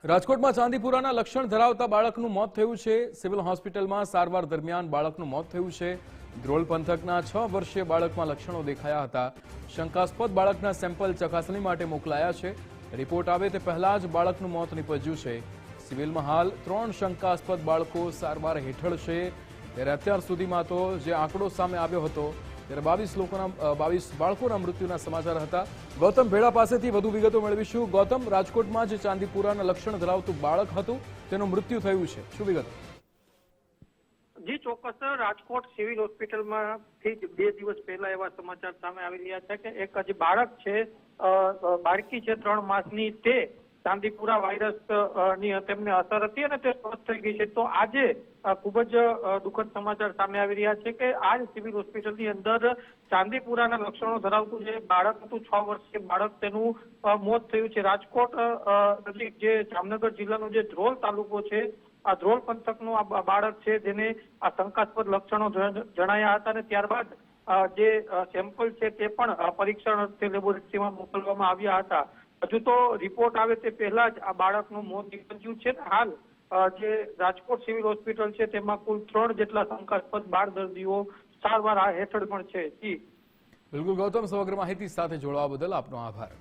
રાજકોટમાં ચાંદીપુરાના લક્ષણ ધરાવતા બાળકનું મોત થયું છે। સિવિલ હોસ્પિટલમાં સારવાર દરમિયાન બાળકનું મોત થયું છે। ધ્રોલ પંથકના 6 વર્ષીય બાળકમાં લક્ષણો દેખાયા હતા। શંકાસ્પદ બાળકના સેમ્પલ ચકાસણી માટે મોકલાયા છે। રિપોર્ટ આવે તે પહેલા જ બાળકનું મોત નિપજ્યું છે। સિવિલમાં હાલ 3 શંકાસ્પદ બાળકો સારવાર હેઠળ છે। ત્યારે અત્યાર સુધીમાં તો જે આંકડો સામે આવ્યો હતો ત્યારે 22 બાળકોના મૃત્યુના સમાચાર હતા। ગૌતમ ભેડા પાસેથી વધુ વિગતો મેળવીશું। ગૌતમ, રાજકોટમાં જે ચાંદીપુરાના લક્ષણ ધરાવતું બાળક હતું તેનું મૃત્યુ થયું છે, શું વિગત? જી ચોક્કસ, રાજકોટ સિવિલ હોસ્પિટલમાંથી 2 દિવસ પહેલા એવા સમાચાર સામે આવી રહ્યા છે કે એક જે બાળક છે, બાળકી છે 3 માસની, તે ચાંદીપુરા વાયરસ ની તેમને અસર હતી અને તે સ્વસ્થ થઈ ગઈ છે। તો આજે ખૂબ જ દુઃખદ સમાચાર સામે આવી રહ્યા છે કે આજ સિવિલ હોસ્પિટલની અંદર ચાંદીપુરાના લક્ષણો ધરાવતું જે બાળક હતું, 6 વર્ષીય બાળક, તેનું મોત થયું છે। રાજકોટ નજીક જે જામનગર જિલ્લાનો જે ધ્રોલ તાલુકો છે, આ ધ્રોલ પંથકનું આ બાળક છે જેને આ શંકાસ્પદ લક્ષણો જણાયા હતા અને ત્યારબાદ જે સેમ્પલ છે તે પણ પરીક્ષણ અર્થે લેબોરેટરીમાં મોકલવામાં આવ્યા હતા। હજુ તો રિપોર્ટ આવે તે પહેલા જ આ બાળકનું મોત નીપજ્યું છે। હાલ જે રાજકોટ સિવિલ હોસ્પિટલ છે તેમાં કુલ 3 જેટલા શંકાસ્પદ બાળ દર્દીઓ સારવાર હેઠળ પણ છે। જી બિલકુલ ગૌતમ, સમગ્ર માહિતી સાથે જોડવા બદલ આપનો આભાર।